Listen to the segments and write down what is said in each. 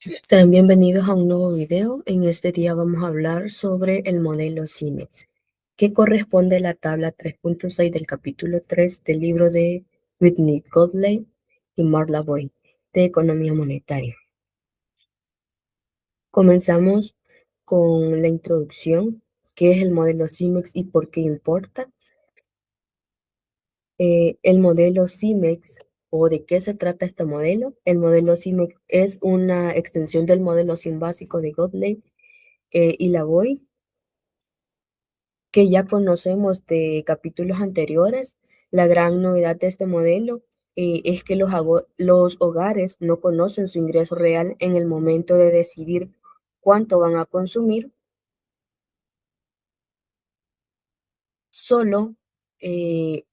Sean bienvenidos a un nuevo video. En este día vamos a hablar sobre el modelo CIMEX, que corresponde a la tabla 3.6 del capítulo 3 del libro de Whitney Godley y Mark Lavoie de Economía Monetaria. Comenzamos con la introducción, qué es el modelo CIMEX y por qué importa. El modelo CIMEX, o de qué se trata este modelo. El modelo CIMEX es una extensión del modelo SIM básico de Godley y Lavoie, que ya conocemos de capítulos anteriores. La gran novedad de este modelo es que los hogares no conocen su ingreso real en el momento de decidir cuánto van a consumir, solo eh,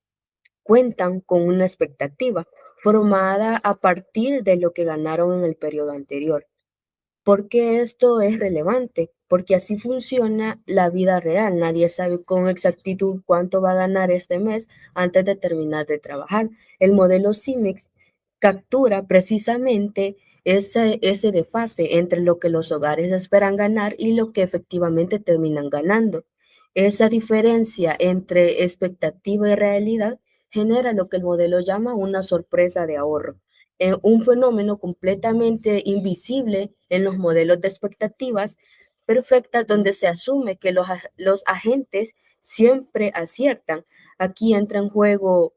cuentan con una expectativa formada a partir de lo que ganaron en el periodo anterior. ¿Por qué esto es relevante? Porque así funciona la vida real. Nadie sabe con exactitud cuánto va a ganar este mes antes de terminar de trabajar. El modelo CIMEX captura precisamente ese desfase entre lo que los hogares esperan ganar y lo que efectivamente terminan ganando. Esa diferencia entre expectativa y realidad genera lo que el modelo llama una sorpresa de ahorro, un fenómeno completamente invisible en los modelos de expectativas perfectas, donde se asume que los agentes siempre aciertan. Aquí entra en juego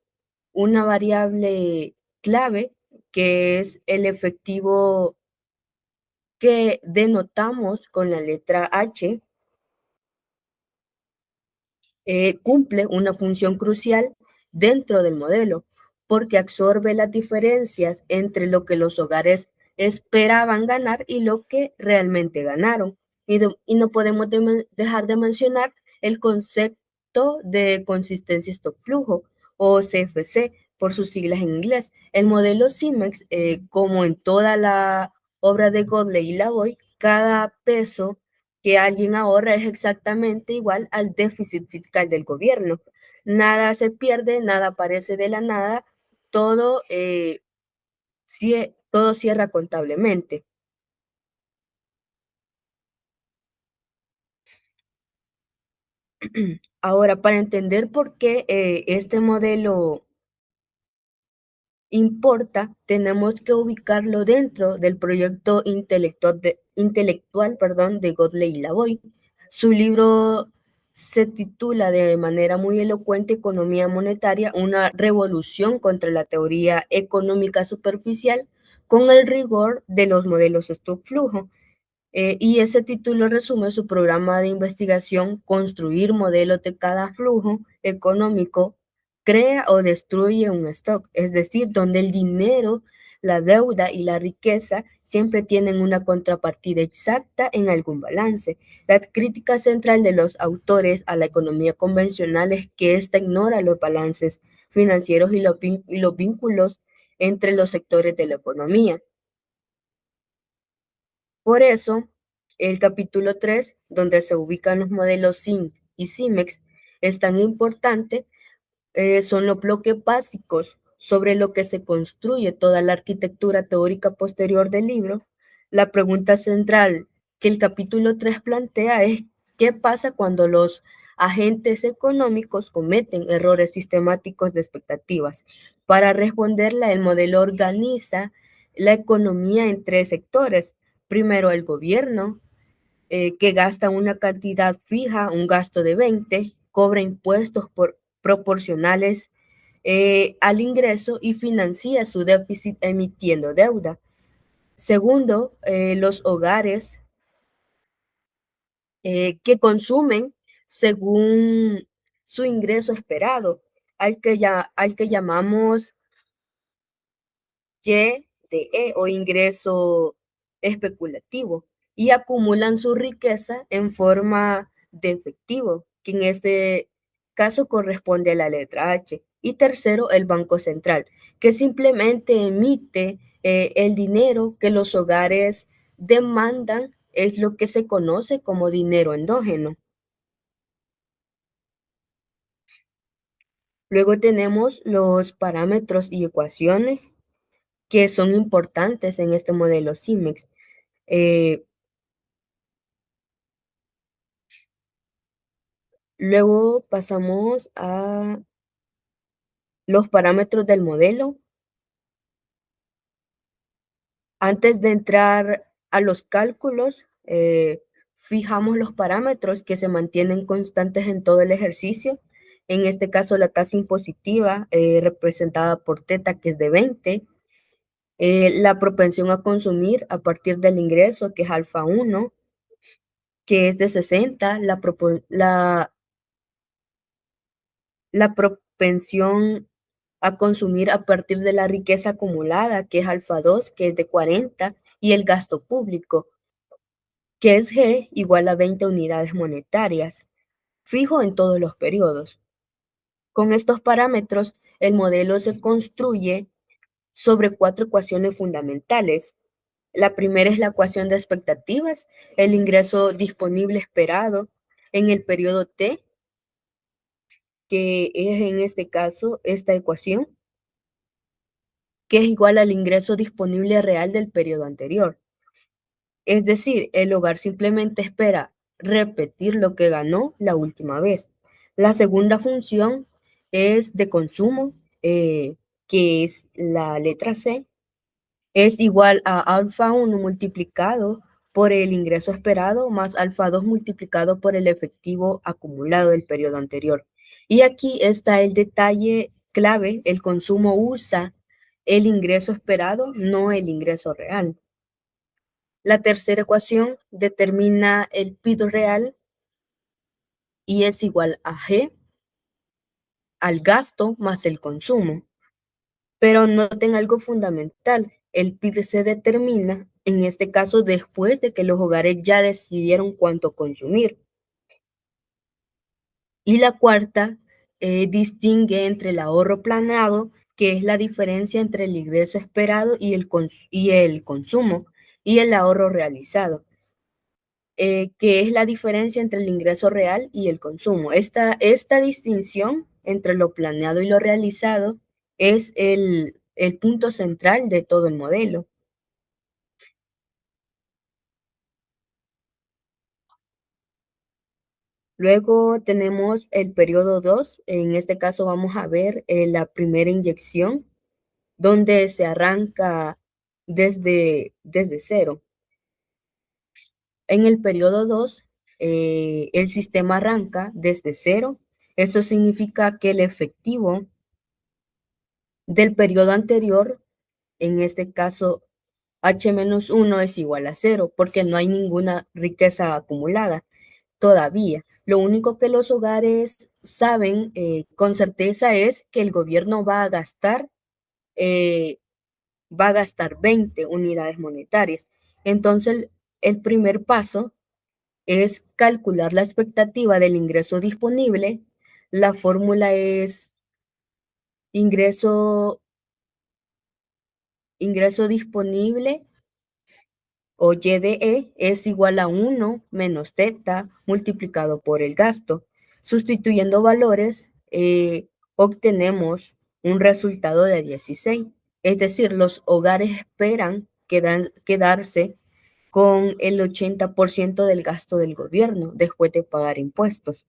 una variable clave, que es el efectivo que denotamos con la letra H. Cumple una función crucial dentro del modelo, porque absorbe las diferencias entre lo que los hogares esperaban ganar y lo que realmente ganaron. Y no podemos dejar de mencionar el concepto de consistencia stock flujo, o CFC por sus siglas en inglés. El modelo CIMEX, como en toda la obra de Godley y Lavoie, cada peso que alguien ahorra es exactamente igual al déficit fiscal del gobierno. Nada se pierde, nada aparece de la nada, todo, todo cierra contablemente. Ahora, para entender por qué este modelo importa, tenemos que ubicarlo dentro del proyecto intelectual, perdón, de Godley y Lavoie. Su libro se titula de manera muy elocuente Economía Monetaria, una revolución contra la teoría económica superficial con el rigor de los modelos stock-flujo. Y ese título resume su programa de investigación: construir modelos de cada flujo económico crea o destruye un stock, es decir, donde el dinero, la deuda y la riqueza siempre tienen una contrapartida exacta en algún balance. La crítica central de los autores a la economía convencional es que ésta ignora los balances financieros y los vínculos entre los sectores de la economía. Por eso, el capítulo 3, donde se ubican los modelos SIN y CIMEX, es tan importante. Son los bloques básicos sobre lo que se construye toda la arquitectura teórica posterior del libro. La pregunta central que el capítulo 3 plantea es: ¿qué pasa cuando los agentes económicos cometen errores sistemáticos de expectativas? Para responderla, el modelo organiza la economía en tres sectores. Primero, el gobierno, que gasta una cantidad fija, un gasto de 20, cobra impuestos proporcionales al ingreso y financia su déficit emitiendo deuda. Segundo, los hogares, que consumen según su ingreso esperado, al que llamamos YDE, o ingreso especulativo, y acumulan su riqueza en forma de efectivo, que en este caso corresponde a la letra H. Y tercero, el Banco Central, que simplemente emite el dinero que los hogares demandan, es lo que se conoce como dinero endógeno. Luego tenemos los parámetros y ecuaciones que son importantes en este modelo CIMEX. Eh, Luego pasamos a los parámetros del modelo. Antes de entrar a los cálculos, fijamos los parámetros que se mantienen constantes en todo el ejercicio. En este caso, la tasa impositiva, representada por teta, que es de 20, la propensión a consumir a partir del ingreso, que es alfa 1, que es de 60, la propensión a consumir a partir de la riqueza acumulada, que es alfa 2, que es de 40, y el gasto público, que es G igual a 20 unidades monetarias, fijo en todos los periodos. Con estos parámetros, el modelo se construye sobre cuatro ecuaciones fundamentales. La primera es la ecuación de expectativas, el ingreso disponible esperado en el periodo T, que es en este caso esta ecuación, que es igual al ingreso disponible real del periodo anterior. Es decir, el hogar simplemente espera repetir lo que ganó la última vez. La segunda función es de consumo, que es la letra C, es igual a alfa 1 multiplicado por el ingreso esperado más alfa 2 multiplicado por el efectivo acumulado del periodo anterior. Y aquí está el detalle clave, el consumo usa el ingreso esperado, no el ingreso real. La tercera ecuación determina el PIB real y es igual a G al gasto más el consumo. Pero noten algo fundamental, el PIB se determina, en este caso, después de que los hogares ya decidieron cuánto consumir. Y la cuarta distingue entre el ahorro planeado, que es la diferencia entre el ingreso esperado y el consumo, y el ahorro realizado, que es la diferencia entre el ingreso real y el consumo. Esta distinción entre lo planeado y lo realizado es el punto central de todo el modelo. Luego tenemos el periodo 2. En este caso vamos a ver la primera inyección, donde se arranca desde cero. En el periodo 2, el sistema arranca desde cero. Eso significa que el efectivo del periodo anterior, en este caso H-1 es igual a cero, porque no hay ninguna riqueza acumulada todavía. Lo único que los hogares saben con certeza es que el gobierno eh, va a gastar 20 unidades monetarias. Entonces, el primer paso es calcular la expectativa del ingreso disponible. La fórmula es ingreso, ingreso disponible o YDE es igual a 1 menos teta multiplicado por el gasto. Sustituyendo valores, obtenemos un resultado de 16. Es decir, los hogares esperan quedarse con el 80% del gasto del gobierno después de pagar impuestos.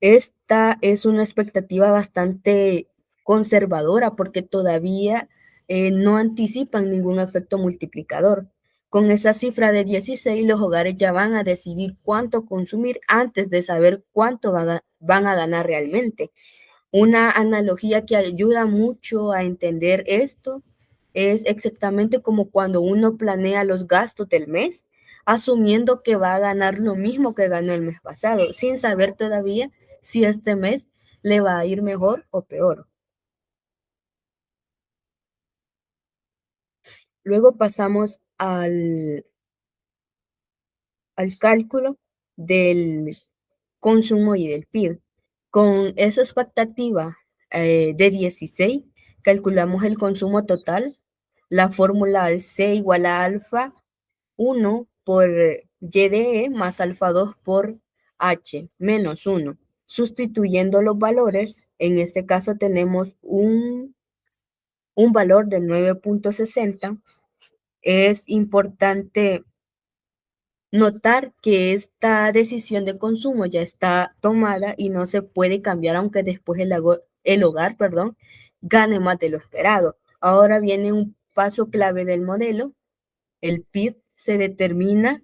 Esta es una expectativa bastante conservadora porque todavía no anticipan ningún efecto multiplicador. Con esa cifra de 16, los hogares ya van a decidir cuánto consumir antes de saber cuánto van a ganar realmente. Una analogía que ayuda mucho a entender esto es exactamente como cuando uno planea los gastos del mes, asumiendo que va a ganar lo mismo que ganó el mes pasado, sin saber todavía si este mes le va a ir mejor o peor. Luego pasamos al cálculo del consumo y del PIB. Con esa expectativa de 16, calculamos el consumo total. La fórmula es C igual a alfa 1 por YDE más alfa 2 por H menos 1. Sustituyendo los valores, en este caso tenemos un valor de 9.60 Es importante notar que esta decisión de consumo ya está tomada y no se puede cambiar aunque después el hogar, perdón, gane más de lo esperado. Ahora viene un paso clave del modelo. El PIB se determina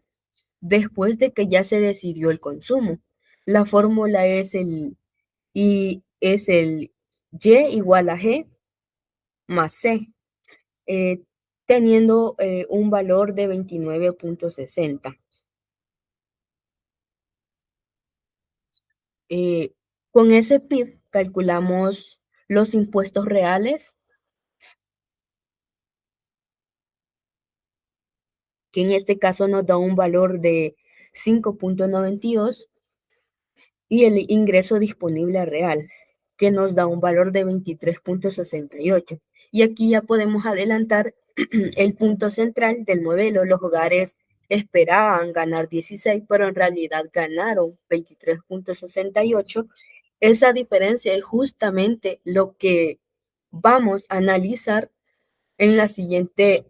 después de que ya se decidió el consumo. La fórmula es el Y igual a G más C, eh, teniendo un valor de 29,60. Eh, con ese PIB calculamos los impuestos reales, que en este caso nos da un valor de 5,92, y el ingreso disponible real, que nos da un valor de 23,68. Y aquí ya podemos adelantar el punto central del modelo. Los hogares esperaban ganar 16, pero en realidad ganaron 23,68. Esa diferencia es justamente lo que vamos a analizar en la siguiente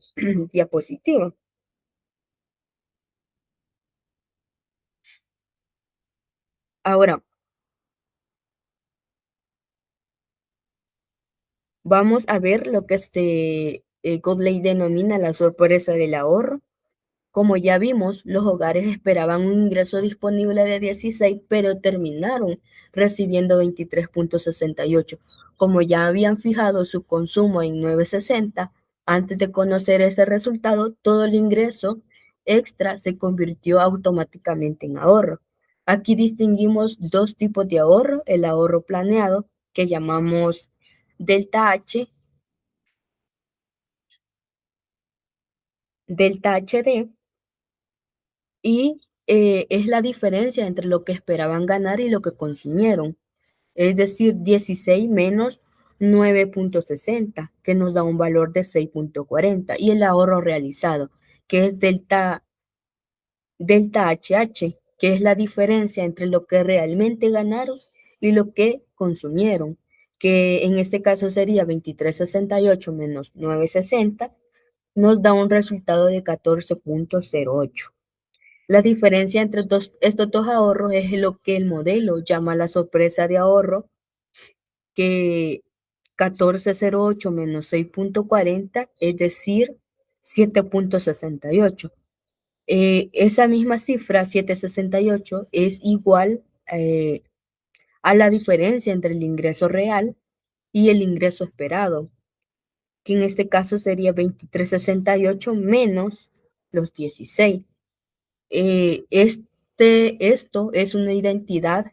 diapositiva. Ahora, vamos a ver lo que Godley denomina la sorpresa del ahorro. Como ya vimos, los hogares esperaban un ingreso disponible de 16, pero terminaron recibiendo 23,68. Como ya habían fijado su consumo en 9,60, antes de conocer ese resultado, todo el ingreso extra se convirtió automáticamente en ahorro. Aquí distinguimos dos tipos de ahorro: el ahorro planeado, que llamamos delta H, delta HD, y es la diferencia entre lo que esperaban ganar y lo que consumieron. Es decir, 16 menos 9,60, que nos da un valor de 6,40. Y el ahorro realizado, que es delta HH, que es la diferencia entre lo que realmente ganaron y lo que consumieron, que en este caso sería 23,68 menos 9,60, nos da un resultado de 14,08. La diferencia entre estos dos ahorros es lo que el modelo llama la sorpresa de ahorro, que 14,08 menos 6,40, es decir, 7,68. Esa misma cifra, 7,68, es igual a la diferencia entre el ingreso real y el ingreso esperado, que en este caso sería 23,68 menos los 16. Esto es una identidad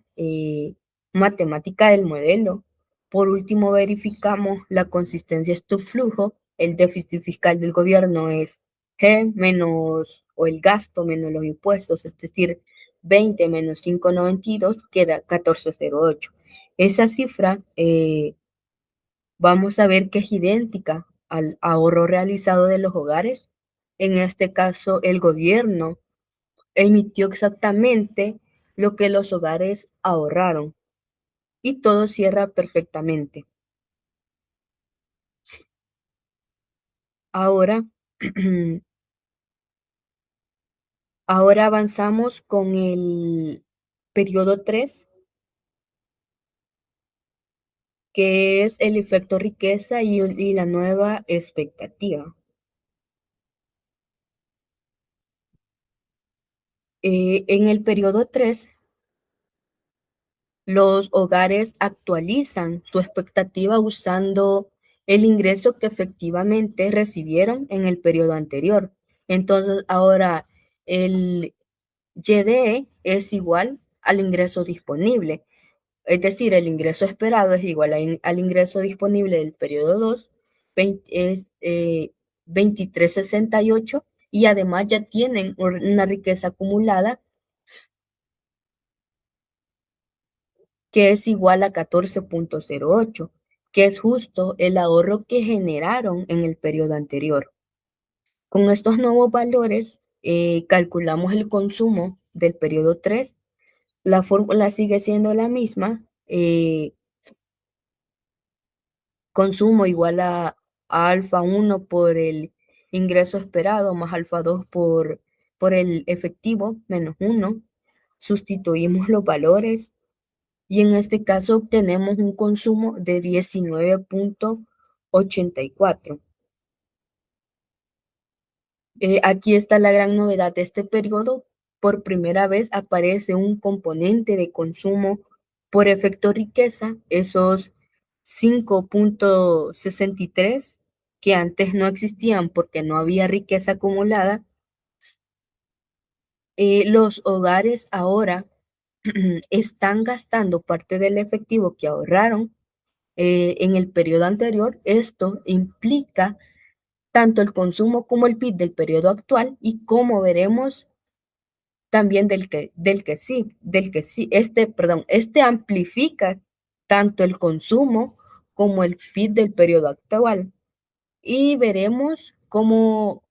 matemática del modelo. Por último, verificamos la consistencia de tu flujo. El déficit fiscal del gobierno es G menos, o el gasto menos los impuestos, es decir, 20 menos 5,92 queda 14,08. Esa cifra vamos a ver que es idéntica al ahorro realizado de los hogares. En este caso, el gobierno emitió exactamente lo que los hogares ahorraron, y todo cierra perfectamente. Ahora, ahora avanzamos con el periodo 3, que es el efecto riqueza y la nueva expectativa. En el periodo 3, los hogares actualizan su expectativa usando el ingreso que efectivamente recibieron en el periodo anterior. Entonces, ahora el YDE es igual al ingreso disponible. Es decir, el ingreso esperado es igual al ingreso disponible del periodo 2, es 23,68, y además ya tienen una riqueza acumulada que es igual a 14,08, que es justo el ahorro que generaron en el periodo anterior. Con estos nuevos valores, calculamos el consumo del periodo 3. La fórmula sigue siendo la misma. Consumo igual a alfa 1 por el ingreso esperado más alfa 2 por el efectivo menos uno. Sustituimos los valores y en este caso obtenemos un consumo de 19,84. Aquí está la gran novedad de este periodo. Por primera vez aparece un componente de consumo por efecto riqueza, esos 5,63 que antes no existían porque no había riqueza acumulada. Los hogares ahora están gastando parte del efectivo que ahorraron en el periodo anterior. Esto implica tanto el consumo como el PIB del periodo actual y como veremos también este amplifica tanto el consumo como el PIB del periodo actual y veremos cómo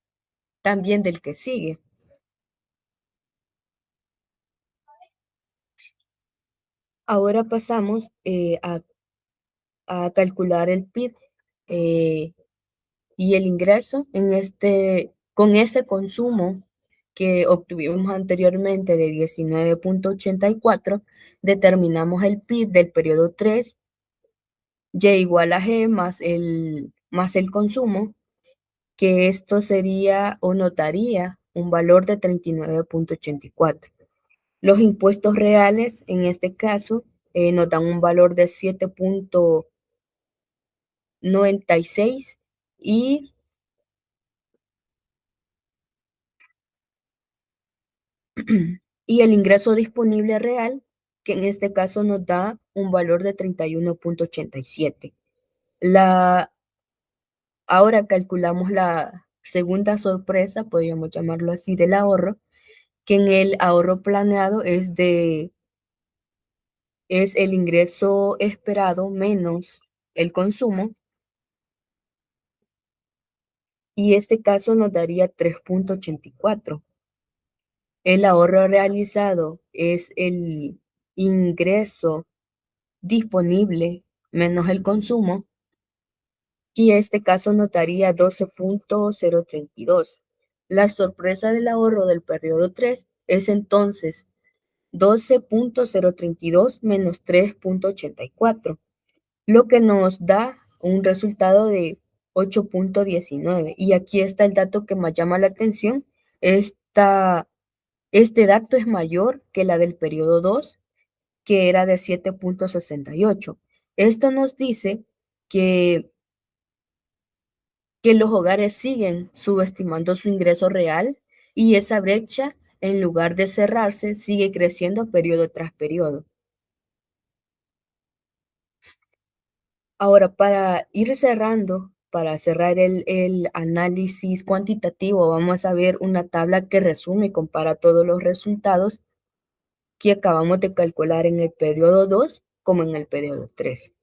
también del que sigue. Ahora pasamos a calcular el PIB y el ingreso con ese consumo que obtuvimos anteriormente de 19,84, determinamos el PIB del periodo 3, Y igual a G más el consumo, que esto sería o notaría un valor de 39,84. Los impuestos reales, en este caso, nos dan un valor de 7,96 y y el ingreso disponible real, que en este caso nos da un valor de 31,87. La, ahora calculamos la segunda sorpresa, podríamos llamarlo así, del ahorro, que en el ahorro planeado es el ingreso esperado menos el consumo, y este caso nos daría 3,84. El ahorro realizado es el ingreso disponible menos el consumo, y este caso notaría 12,032. La sorpresa del ahorro del periodo 3 es entonces 12,032 menos 3,84, lo que nos da un resultado de 8,19. Y aquí está el dato que más llama la atención. Este dato es mayor que la del periodo 2, que era de 7,68. Esto nos dice que que los hogares siguen subestimando su ingreso real y esa brecha, en lugar de cerrarse, sigue creciendo periodo tras periodo. Ahora, para ir cerrando, para cerrar el análisis cuantitativo, vamos a ver una tabla que resume y compara todos los resultados que acabamos de calcular en el periodo 2 como en el periodo 3.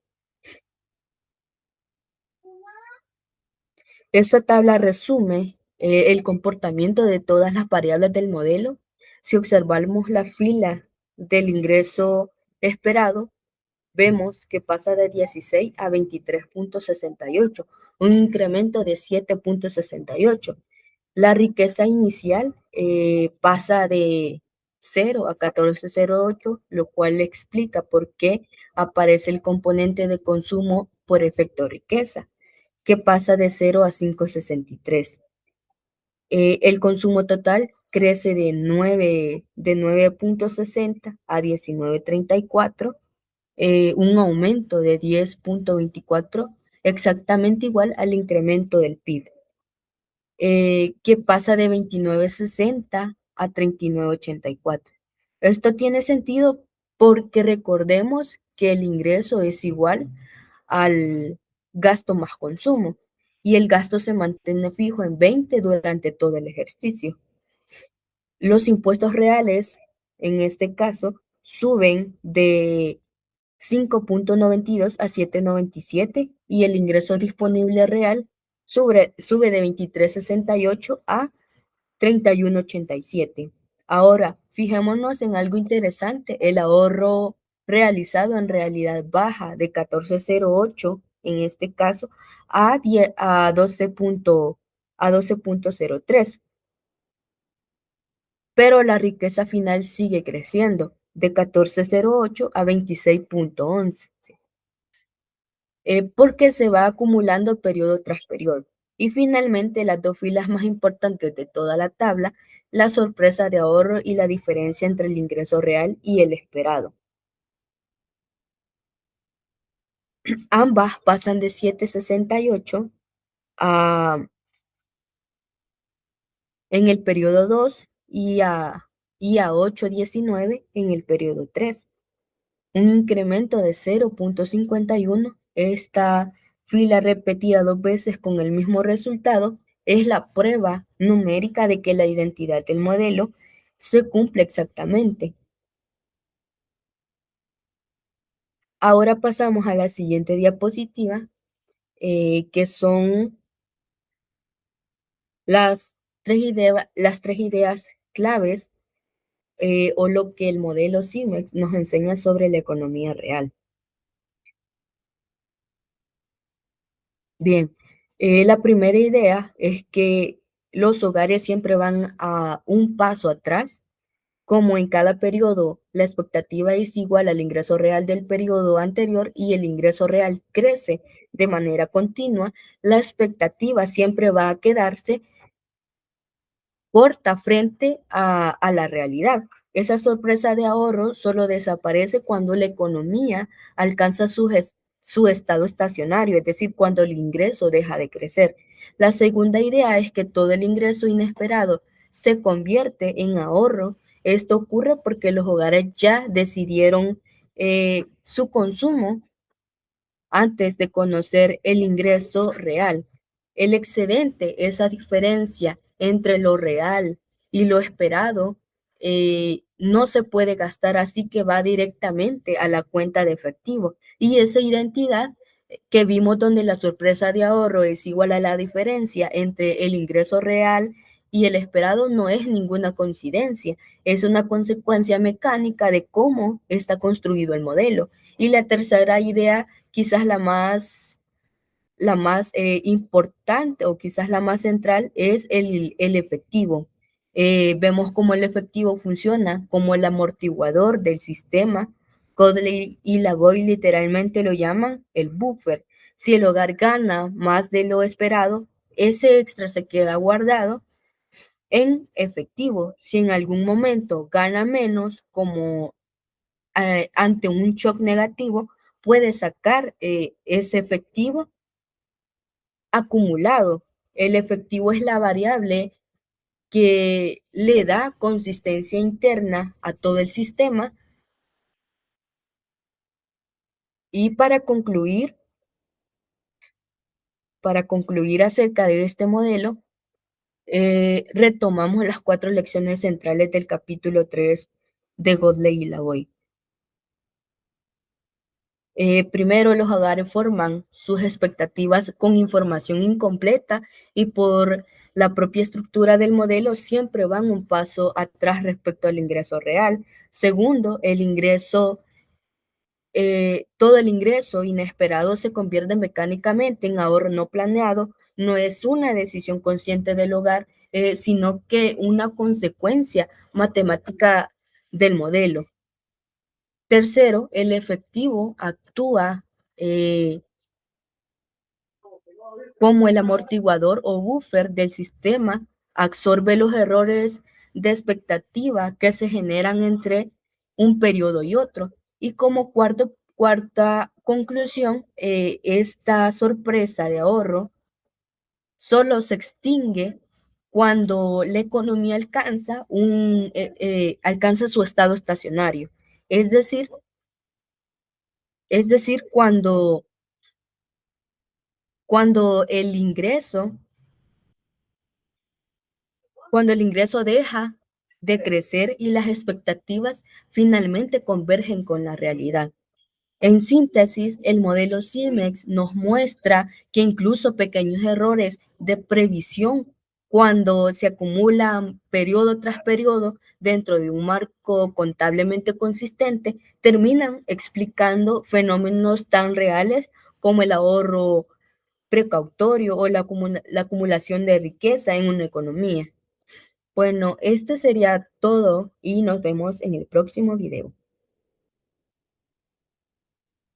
Esta tabla resume el comportamiento de todas las variables del modelo. Si observamos la fila del ingreso esperado, vemos que pasa de 16 a 23,68, un incremento de 7,68. La riqueza inicial pasa de 0 a 14,08, lo cual explica por qué aparece el componente de consumo por efecto riqueza, que pasa de 0 a 5,63. El consumo total crece de 9,60 a 19,34, un aumento de 10,24, exactamente igual al incremento del PIB, que pasa de 29,60 a 39,84. Esto tiene sentido porque recordemos que el ingreso es igual al gasto más consumo y el gasto se mantiene fijo en 20 durante todo el ejercicio. Los impuestos reales, en este caso, suben de 5,92 a 7,97 y el ingreso disponible real sube de 23,68 a 31,87. Ahora, fijémonos en algo interesante. El ahorro realizado en realidad baja de 14,08 en este caso a 12,0 a 12,03, pero la riqueza final sigue creciendo de 14,08 a 26,11, porque se va acumulando periodo tras periodo. Y finalmente, las dos filas más importantes de toda la tabla, la sorpresa de ahorro y la diferencia entre el ingreso real y el esperado. Ambas pasan de 7,68 a, en el periodo 2 y a 8,19 en el periodo 3. Un incremento de 0,51. Esta fila repetida dos veces con el mismo resultado es la prueba numérica de que la identidad del modelo se cumple exactamente. Ahora pasamos a la siguiente diapositiva, que son las tres ideas claves, o lo que el modelo CIMEX nos enseña sobre la economía real. Bien, la primera idea es que los hogares siempre van a un paso atrás, como en cada periodo la expectativa es igual al ingreso real del periodo anterior y el ingreso real crece de manera continua, la expectativa siempre va a quedarse corta frente a la realidad. Esa sorpresa de ahorro solo desaparece cuando la economía alcanza su estado estacionario, es decir, cuando el ingreso deja de crecer. La segunda idea es que todo el ingreso inesperado se convierte en ahorro. Esto ocurre porque los hogares ya decidieron su consumo antes de conocer el ingreso real. El excedente, esa diferencia entre lo real y lo esperado, no se puede gastar, así que va directamente a la cuenta de efectivo. Y esa identidad que vimos donde la sorpresa de ahorro es igual a la diferencia entre el ingreso real y el esperado no es ninguna coincidencia, es una consecuencia mecánica de cómo está construido el modelo. Y la tercera idea, quizás la más importante o quizás la más central, es el efectivo. Vemos cómo el efectivo funciona como el amortiguador del sistema. Codley y Lavoie literalmente lo llaman el buffer. Si el hogar gana más de lo esperado, ese extra se queda guardado en efectivo. Si en algún momento gana menos, como ante un shock negativo, puede sacar ese efectivo acumulado. El efectivo es la variable que le da consistencia interna a todo el sistema. Y para concluir acerca de este modelo, retomamos las 4 lecciones centrales del capítulo 3 de Godley y Lavoie. Primero, los hogares forman sus expectativas con información incompleta y por la propia estructura del modelo siempre van un paso atrás respecto al ingreso real. Segundo, todo el ingreso inesperado se convierte mecánicamente en ahorro no planeado. No es una decisión consciente del hogar, sino que una consecuencia matemática del modelo. Tercero, el efectivo actúa eh, como el amortiguador o buffer del sistema, absorbe los errores de expectativa que se generan entre un periodo y otro. Y como cuarta conclusión, esta sorpresa de ahorro solo se extingue cuando la economía alcanza su estado estacionario. Es decir, es decir, cuando el ingreso, cuando el ingreso deja de crecer y las expectativas finalmente convergen con la realidad. En síntesis, el modelo CIMEX nos muestra que incluso pequeños errores de previsión, cuando se acumulan periodo tras periodo dentro de un marco contablemente consistente, terminan explicando fenómenos tan reales como el ahorro precautorio o la acumulación de riqueza en una economía. Bueno, este sería todo y nos vemos en el próximo video.